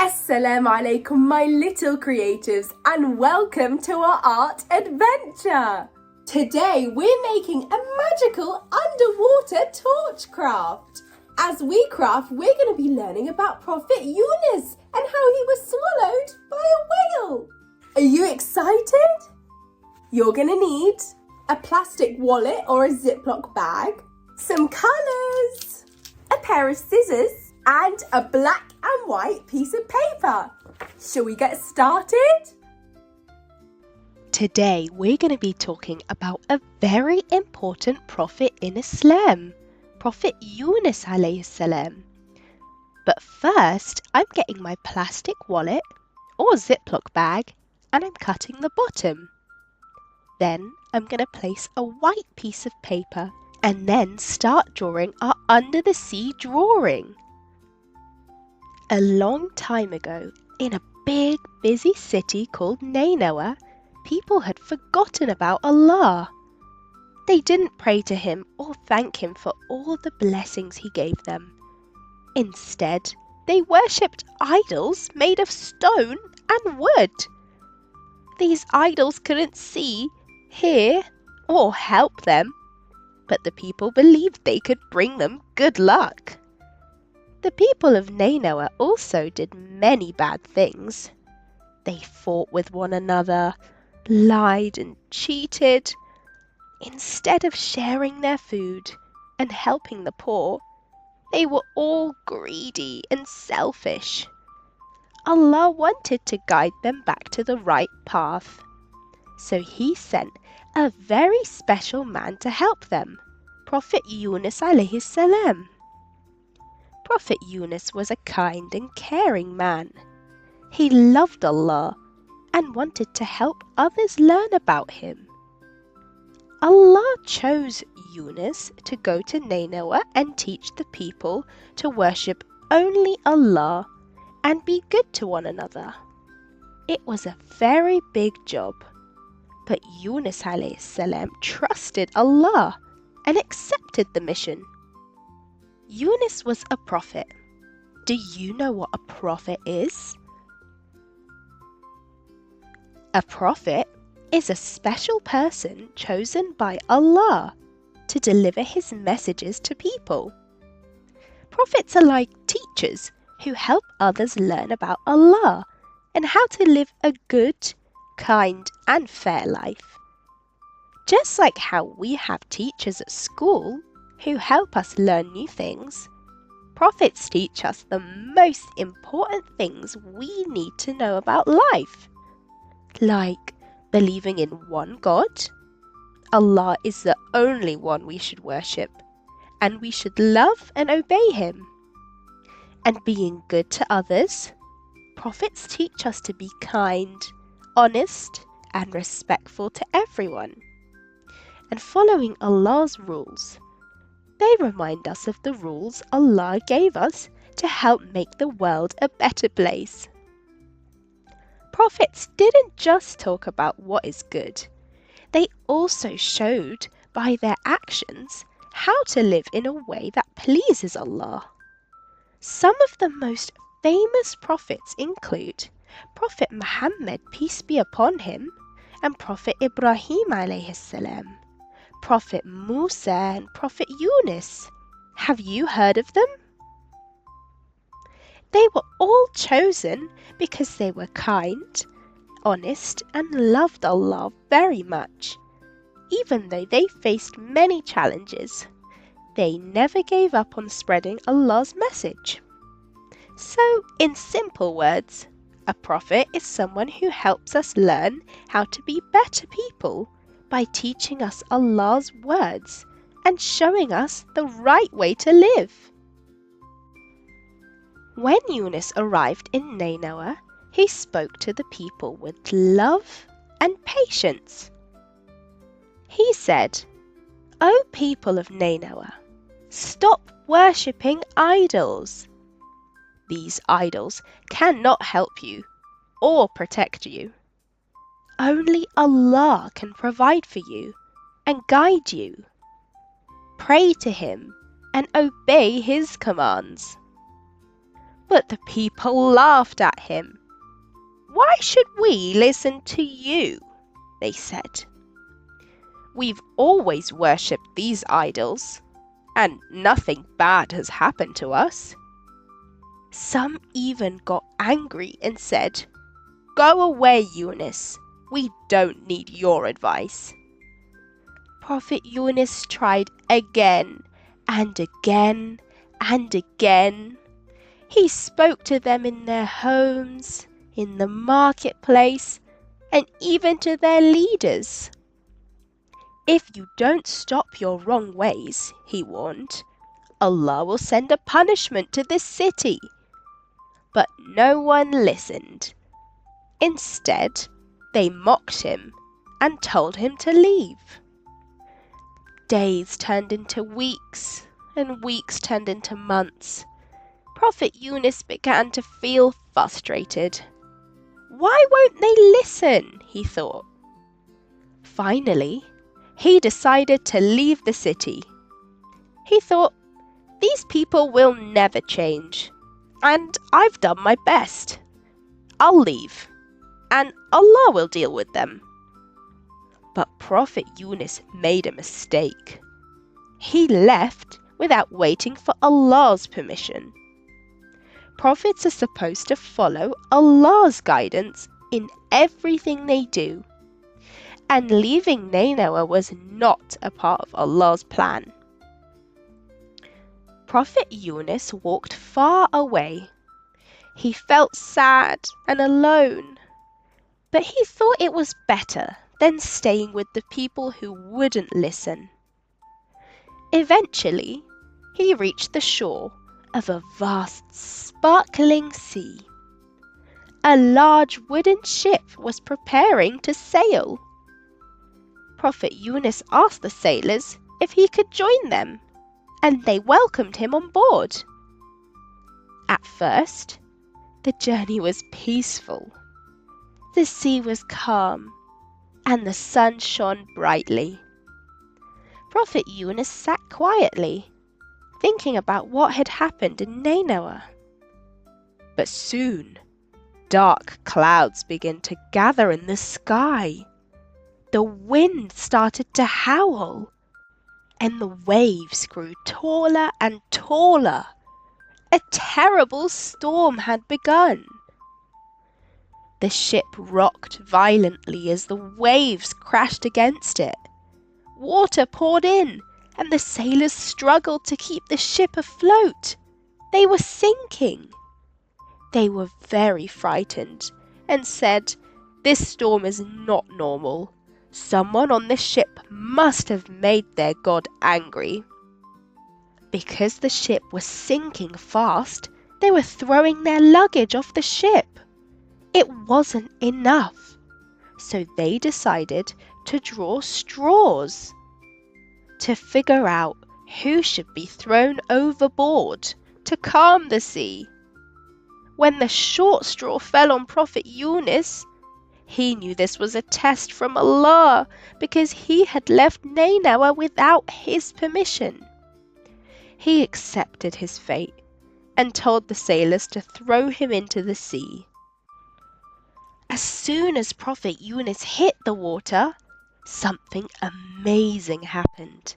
Assalamu alaikum, my little creatives, and welcome to our art adventure. Today we're making a magical underwater torch craft. As we craft, we're going to be learning about Prophet Yunus and how he was swallowed by a whale. Are you excited? You're going to need a plastic wallet or a Ziploc bag, some colours, a pair of scissors, and a black and white piece of paper. Shall we get started? Today we're going to be talking about a very important prophet in Islam, Prophet Yunus alayhi salam. But first I'm getting my plastic wallet or Ziploc bag and I'm cutting the bottom. Then I'm going to place a white piece of paper and then start drawing our under the sea drawing. A long time ago, in a big, busy city called Nineveh, people had forgotten about Allah. They didn't pray to Him or thank Him for all the blessings He gave them. Instead, they worshipped idols made of stone and wood. These idols couldn't see, hear, or help them, but the people believed they could bring them good luck. The people of Nineveh also did many bad things. They fought with one another, lied and cheated. Instead of sharing their food and helping the poor, they were all greedy and selfish. Allah wanted to guide them back to the right path. So He sent a very special man to help them, Prophet Yunus alayhi salam. Prophet Yunus was a kind and caring man. He loved Allah and wanted to help others learn about Him. Allah chose Yunus to go to Nineveh and teach the people to worship only Allah and be good to one another. It was a very big job, but Yunus alayhi salam trusted Allah and accepted the mission. Yunus was a prophet. Do you know what a prophet is? A prophet is a special person chosen by Allah to deliver His messages to people. Prophets are like teachers who help others learn about Allah and how to live a good, kind, and fair life. Just like how we have teachers at school who help us learn new things, prophets teach us the most important things we need to know about life, like believing in one God, Allah is the only one we should worship, and we should love and obey Him, and being good to others. Prophets teach us to be kind, honest, and respectful to everyone, and following Allah's rules. They remind us of the rules Allah gave us to help make the world a better place. Prophets didn't just talk about what is good. They also showed by their actions how to live in a way that pleases Allah. Some of the most famous prophets include Prophet Muhammad, peace be upon him, and Prophet Ibrahim alayhi salam, Prophet Musa and Prophet Yunus. Have you heard of them? They were all chosen because they were kind, honest, and loved Allah very much. Even though they faced many challenges, they never gave up on spreading Allah's message. So, in simple words, a prophet is someone who helps us learn how to be better people by teaching us Allah's words and showing us the right way to live. When Yunus arrived in Nineveh, he spoke to the people with love and patience. He said, "O people of Nineveh, stop worshipping idols. These idols cannot help you or protect you. Only Allah can provide for you and guide you. Pray to Him and obey His commands." But the people laughed at him. "Why should we listen to you?" they said. "We've always worshipped these idols, and nothing bad has happened to us." Some even got angry and said, "Go away, Yunus. We don't need your advice." Prophet Yunus tried again and again and again. He spoke to them in their homes, in the marketplace, and even to their leaders. "If you don't stop your wrong ways," he warned, "Allah will send a punishment to this city." But no one listened. Instead, they mocked him and told him to leave. Days turned into weeks, and weeks turned into months. Prophet Yunus began to feel frustrated. Why won't they listen? He thought. Finally, he decided to leave the city. He thought, these people will never change, and I've done my best. I'll leave, and Allah will deal with them. But Prophet Yunus made a mistake. He left without waiting for Allah's permission. Prophets are supposed to follow Allah's guidance in everything they do, and leaving Nineveh was not a part of Allah's plan. Prophet Yunus walked far away. He felt sad and alone, but he thought it was better than staying with the people who wouldn't listen. Eventually, he reached the shore of a vast, sparkling sea. A large wooden ship was preparing to sail. Prophet Yunus asked the sailors if he could join them, and they welcomed him on board. At first, the journey was peaceful. The sea was calm, and the sun shone brightly. Prophet Yunus sat quietly, thinking about what had happened in Nineveh. But soon, dark clouds began to gather in the sky. The wind started to howl, and the waves grew taller and taller. A terrible storm had begun. The ship rocked violently as the waves crashed against it. Water poured in, and the sailors struggled to keep the ship afloat. They were sinking. They were very frightened and said, "This storm is not normal. Someone on this ship must have made their God angry." Because the ship was sinking fast, they were throwing their luggage off the ship. It wasn't enough, so they decided to draw straws to figure out who should be thrown overboard to calm the sea. When the short straw fell on Prophet Yunus, he knew this was a test from Allah because he had left Nineveh without his permission. He accepted his fate and told the sailors to throw him into the sea. As soon as Prophet Yunus hit the water, something amazing happened.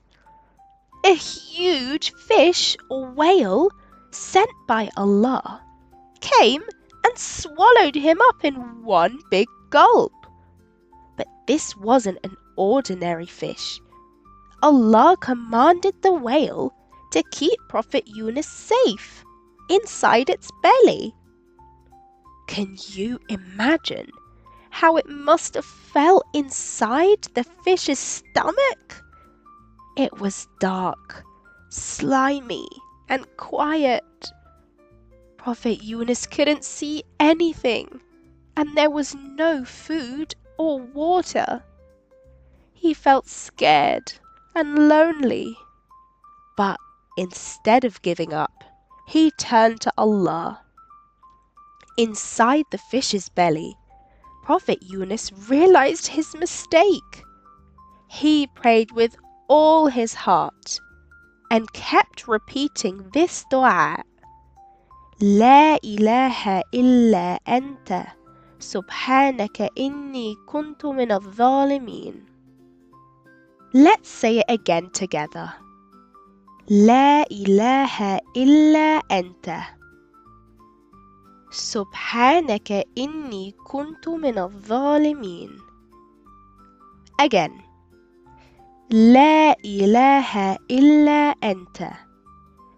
A huge fish or whale sent by Allah came and swallowed him up in one big gulp. But this wasn't an ordinary fish. Allah commanded the whale to keep Prophet Yunus safe inside its belly. Can you imagine how it must have felt inside the fish's stomach? It was dark, slimy, and quiet. Prophet Yunus couldn't see anything, and there was no food or water. He felt scared and lonely, but instead of giving up, he turned to Allah. Inside the fish's belly, Prophet Yunus realized his mistake. He prayed with all his heart and kept repeating this dua: لا إله إلا أنت سبحانك إني كنت من الظالمين. Let's say it again together. لا إله إلا أنت سبحانك إني كنت من الظالمين. Again. لا إله إلا أنت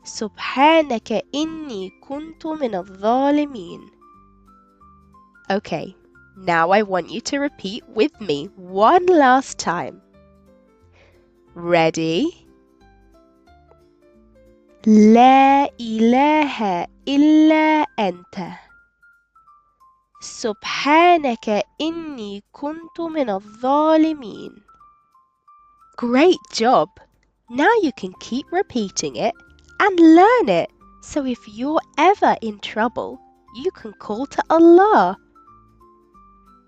سبحانك إني كنت من الظالمين. Okay, now I want you to repeat with me one last time. Ready? لا إله إلا أنت سبحانك إني كنت من الظالمين. Great job! Now you can keep repeating it and learn it, so if you're ever in trouble, you can call to Allah.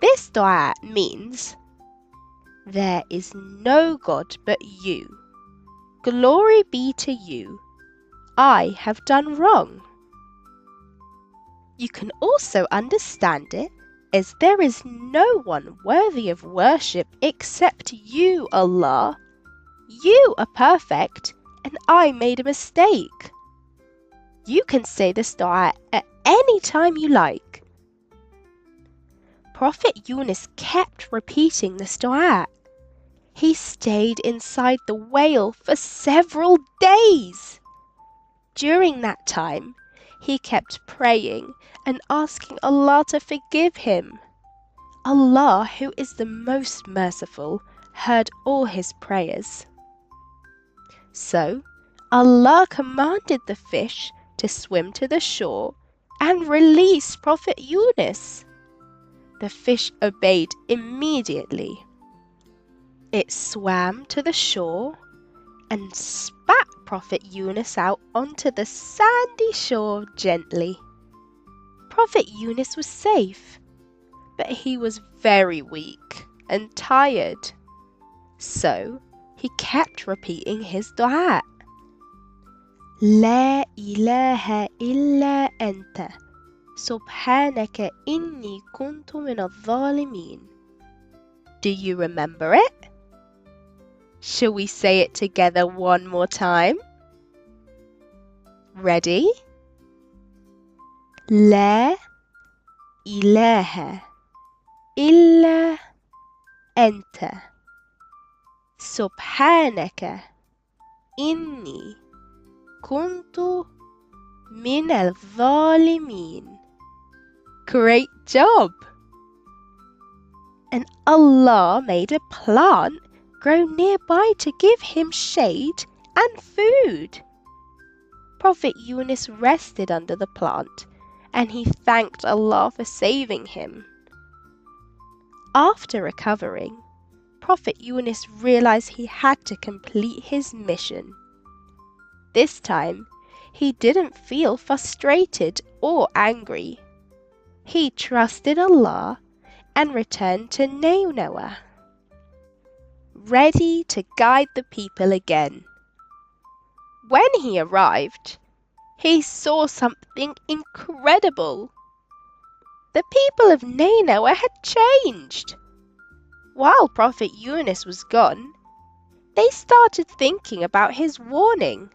This dua means, there is no God but you. Glory be to you. I have done wrong. You can also understand it as there is no one worthy of worship except you, Allah. You are perfect and I made a mistake. You can say this dua at any time you like. Prophet Yunus kept repeating this dua. He stayed inside the whale for several days. During that time, he kept praying and asking Allah to forgive him. Allah, who is the most merciful, heard all his prayers. So, Allah commanded the fish to swim to the shore and release Prophet Yunus. The fish obeyed immediately. It swam to the shore and spat Prophet Yunus out onto the sandy shore gently. Prophet Yunus was safe, but he was very weak and tired. So he kept repeating his dua. لا إله إلا أنت سبحانك إني كنت من الظالمين. Do you remember it? Shall we say it together one more time? Ready? لا إله إلا أنت سبحانك إني كنت من الظالمين. Great job! And Allah made a plant grow nearby to give him shade and food. Prophet Yunus rested under the plant and he thanked Allah for saving him. After recovering, Prophet Yunus realized he had to complete his mission. This time, he didn't feel frustrated or angry. He trusted Allah and returned to Nineveh, ready to guide the people again. When he arrived, he saw something incredible. The people of Nineveh had changed. While Prophet Yunus was gone, they started thinking about his warning.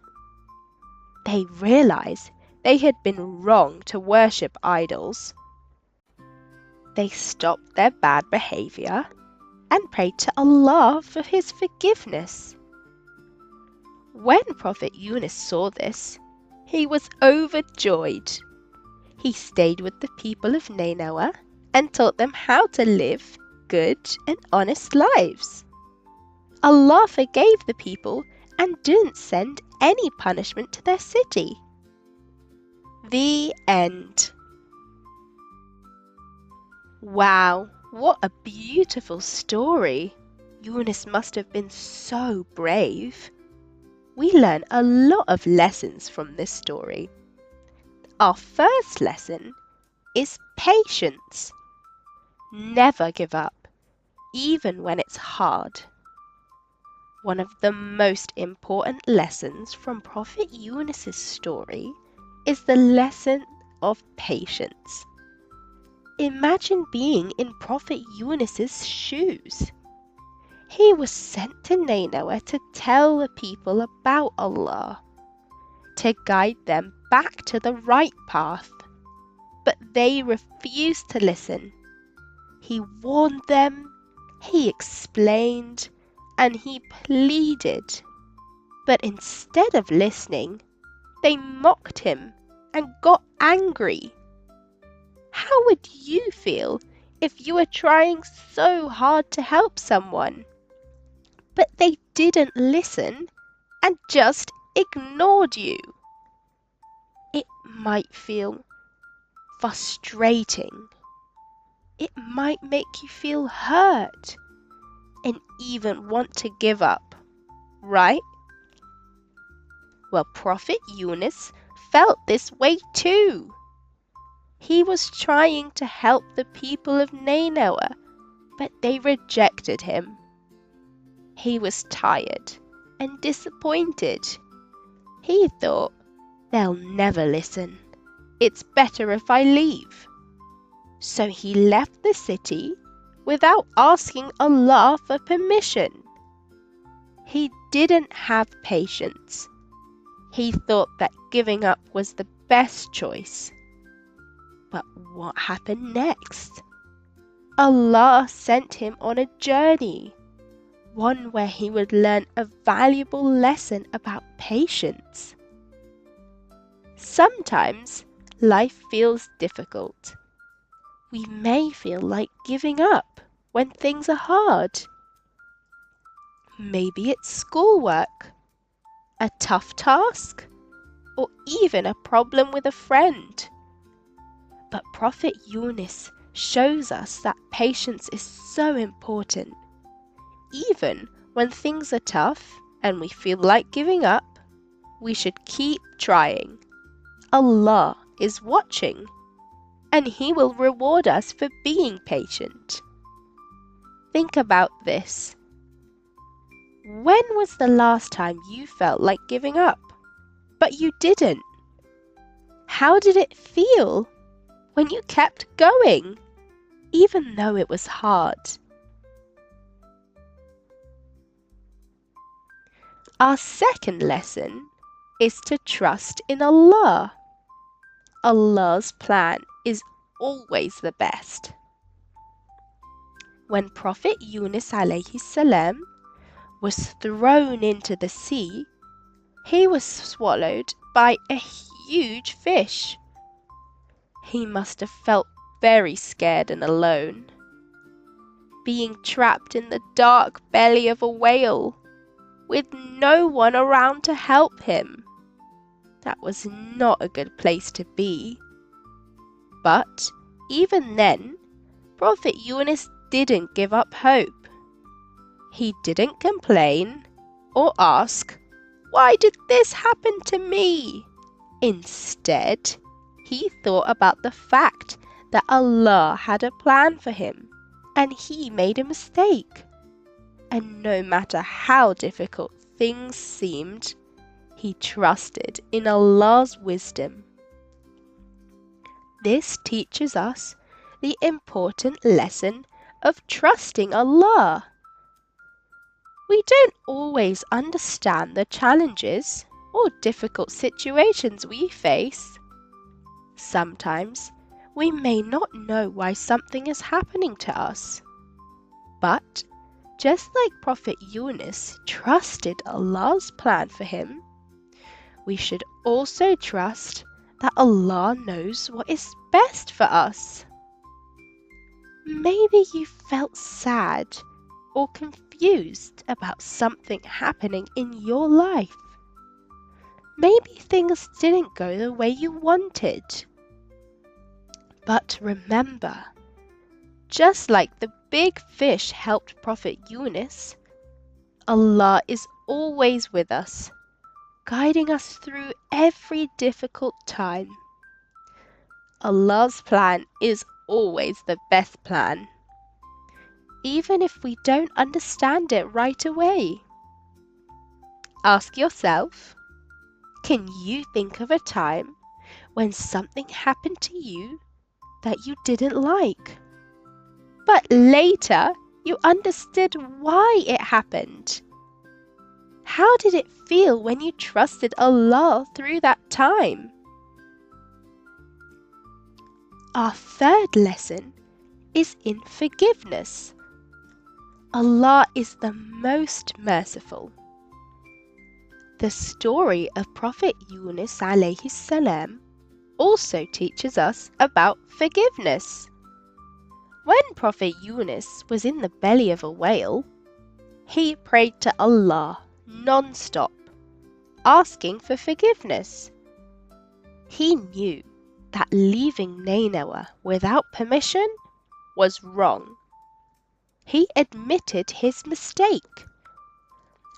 They realized they had been wrong to worship idols. They stopped their bad behavior and prayed to Allah for his forgiveness. When Prophet Yunus saw this, he was overjoyed. He stayed with the people of Nineveh and taught them how to live good and honest lives. Allah forgave the people and didn't send any punishment to their city. The end. Wow, what a beautiful story. Yunus must have been so brave. We learn a lot of lessons from this story. Our first lesson is patience. Never give up, even when it's hard. One of the most important lessons from Prophet Yunus's story is the lesson of patience. Imagine being in Prophet Yunus's shoes. He was sent to Nineveh to tell the people about Allah, to guide them back to the right path. But they refused to listen. He warned them, he explained, and he pleaded. But instead of listening, they mocked him and got angry. How would you feel if you were trying so hard to help someone, but they didn't listen and just ignored you? It might feel frustrating. It might make you feel hurt and even want to give up, right? Well, Prophet Yunus felt this way too. He was trying to help the people of Nineveh, but they rejected him. He was tired and disappointed. He thought, they'll never listen. It's better if I leave. So he left the city without asking Allah for permission. He didn't have patience. He thought that giving up was the best choice. But what happened next? Allah sent him on a journey, one where he would learn a valuable lesson about patience. Sometimes life feels difficult. We may feel like giving up when things are hard. Maybe it's schoolwork, a tough task, or even a problem with a friend. But Prophet Yunus shows us that patience is so important. Even when things are tough and we feel like giving up, we should keep trying. Allah is watching, and He will reward us for being patient. Think about this. When was the last time you felt like giving up, but you didn't? How did it feel when you kept going, even though it was hard? Our second lesson is to trust in Allah. Allah's plan is always the best. When Prophet Yunus alayhi salam was thrown into the sea, he was swallowed by a huge fish. He must have felt very scared and alone, being trapped in the dark belly of a whale with no one around to help him. That was not a good place to be. But even then, Prophet Yunus didn't give up hope. He didn't complain or ask, "Why did this happen to me?" Instead, he thought about the fact that Allah had a plan for him and he made a mistake. And no matter how difficult things seemed, he trusted in Allah's wisdom. This teaches us the important lesson of trusting Allah. We don't always understand the challenges or difficult situations we face. Sometimes we may not know why something is happening to us. But just like Prophet Yunus trusted Allah's plan for him, we should also trust that Allah knows what is best for us. Maybe you felt sad or confused about something happening in your life. Maybe things didn't go the way you wanted. But remember, just like the big fish helped Prophet Yunus, Allah is always with us, guiding us through every difficult time. Allah's plan is always the best plan, even if we don't understand it right away. Ask yourself, can you think of a time when something happened to you that you didn't like. But later, you understood why it happened. How did it feel when you trusted Allah through that time? Our third lesson is in forgiveness. Allah is the most merciful. The story of Prophet Yunus alayhi salam also teaches us about forgiveness. When Prophet Yunus was in the belly of a whale, he prayed to Allah non-stop, asking for forgiveness. He knew that leaving Nineveh without permission was wrong. He admitted his mistake,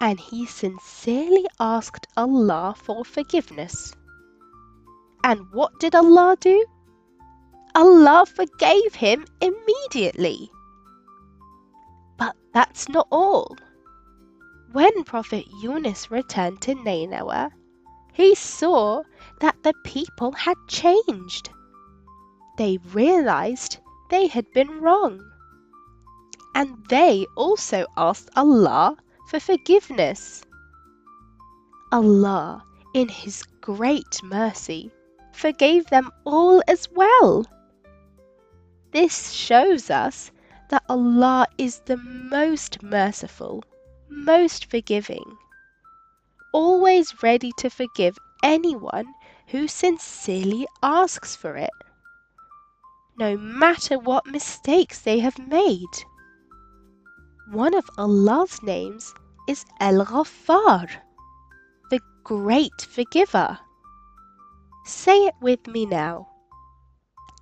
and he sincerely asked Allah for forgiveness. And what did Allah do? Allah forgave him immediately. But that's not all. When Prophet Yunus returned to Nineveh, he saw that the people had changed. They realized they had been wrong. And they also asked Allah for forgiveness. Allah, in His great mercy, forgave them all as well. This shows us that Allah is the most merciful, most forgiving, always ready to forgive anyone who sincerely asks for it, no matter what mistakes they have made. One of Allah's names is Al-Ghaffar, the Great Forgiver. Say it with me now.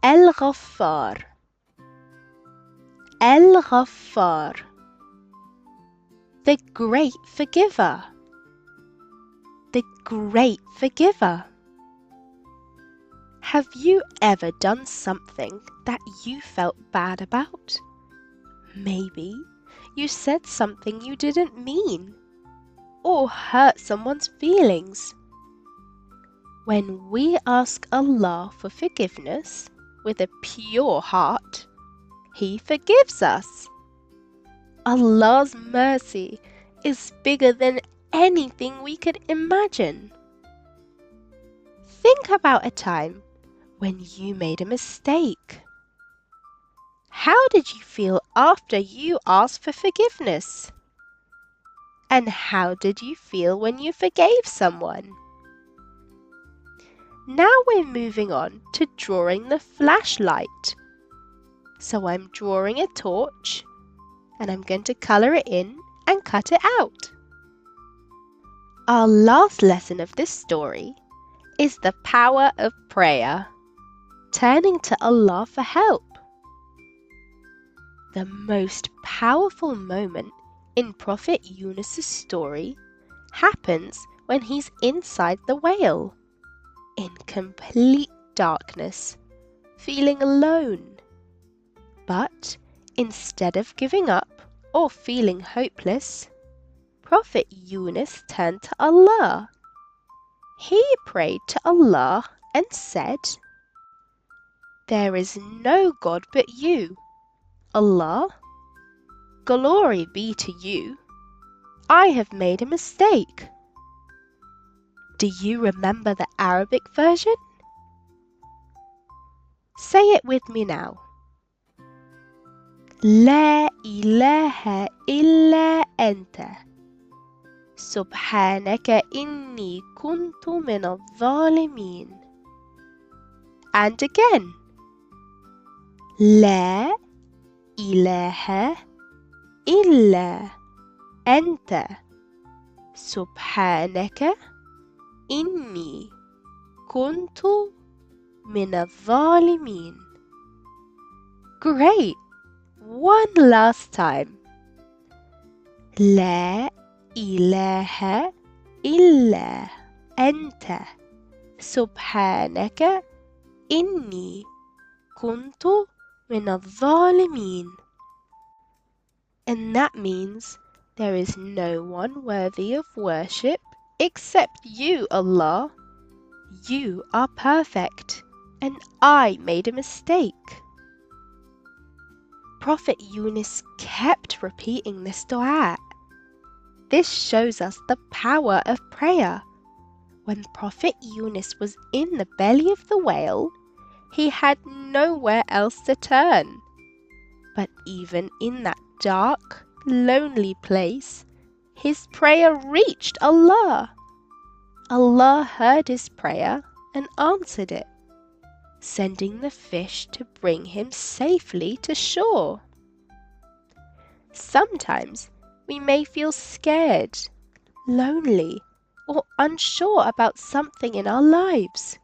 Al-Ghaffar. Al-Ghaffar, the Great Forgiver. The Great Forgiver. Have you ever done something that you felt bad about? Maybe you said something you didn't mean, or hurt someone's feelings. When we ask Allah for forgiveness with a pure heart, He forgives us. Allah's mercy is bigger than anything we could imagine. Think about a time when you made a mistake. How did you feel after you asked for forgiveness? And how did you feel when you forgave someone? Now we're moving on to drawing the flashlight. So I'm drawing a torch, and I'm going to colour it in and cut it out. Our last lesson of this story is the power of prayer, turning to Allah for help. The most powerful moment in Prophet Yunus' story happens when he's inside the whale, in complete darkness, feeling alone. But instead of giving up or feeling hopeless, Prophet Yunus turned to Allah. He prayed to Allah and said, "There is no God but you, Allah. Glory be to you. I have made a mistake." Do you remember the Arabic version? Say it with me now. لا إله إلا أنت سبحانك إني كنت من الظالمين. And again. لا إله إلا أنت سبحانك إني كنت من الظالمين. Great! One last time. لا إله إلا أنت سبحانك إني كنت من الظالمين. And that means there is no one worthy of worship except you, Allah. You are perfect, and I made a mistake. Prophet Yunus kept repeating this dua. This shows us the power of prayer. When Prophet Yunus was in the belly of the whale, he had nowhere else to turn. But even in that dark, lonely place, his prayer reached Allah. Allah heard his prayer and answered it, sending the fish to bring him safely to shore. Sometimes we may feel scared, lonely, or unsure about something in our lives,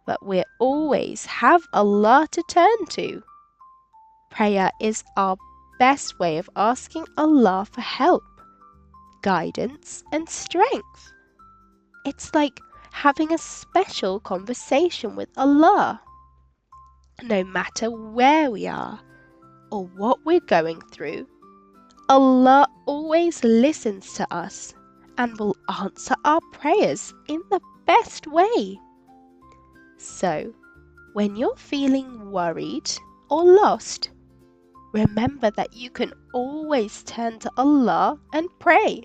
but we always have Allah to turn to. Prayer is our best way of asking Allah for help, guidance, and strength. It's like having a special conversation with Allah. No matter where we are or what we're going through, Allah always listens to us and will answer our prayers in the best way. So, when you're feeling worried or lost, remember that you can always turn to Allah and pray.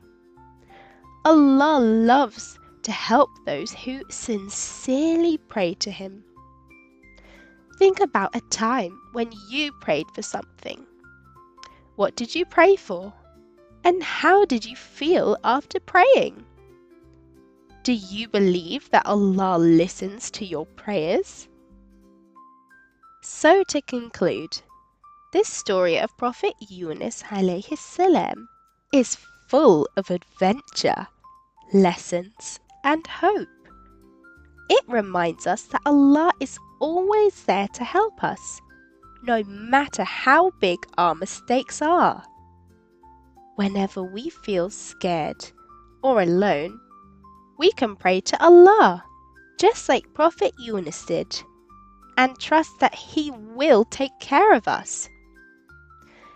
Allah loves to help those who sincerely pray to Him. Think about a time when you prayed for something. What did you pray for? And how did you feel after praying? Do you believe that Allah listens to your prayers? So to conclude, this story of Prophet Yunus alayhi salam is full of adventure, lessons, and hope. It reminds us that Allah is always there to help us, no matter how big our mistakes are. Whenever we feel scared or alone, we can pray to Allah, just like Prophet Yunus did, and trust that He will take care of us.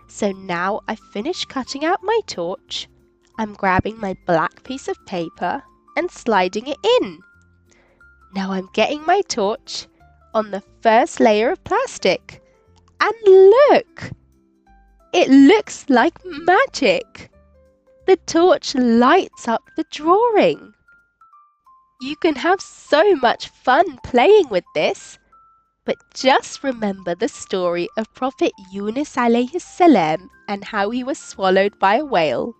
So now I've finished cutting out my torch. I'm grabbing my black piece of paper and sliding it in. Now I'm getting my torch on the first layer of plastic. And look! It looks like magic. The torch lights up the drawing. You can have so much fun playing with this. But just remember the story of Prophet Yunus alayhi salam and how he was swallowed by a whale.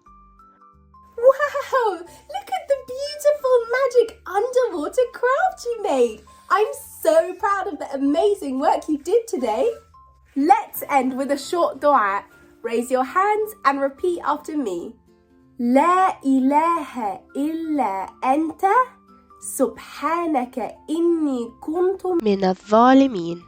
Wow! Look at the beautiful magic underwater craft you made. I'm so proud of the amazing work you did today. Let's end with a short dua. Raise your hands and repeat after me. La ilaha illa anta subhanaka inni kuntu min al-zalimin.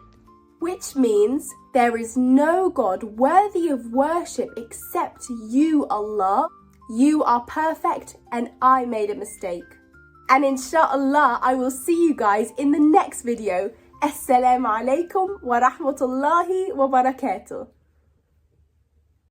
Which means there is no God worthy of worship except you, Allah. You are perfect and I made a mistake. And inshallah, I will see you guys in the next video. Assalamu alaikum wa rahmatullahi wa barakatuh.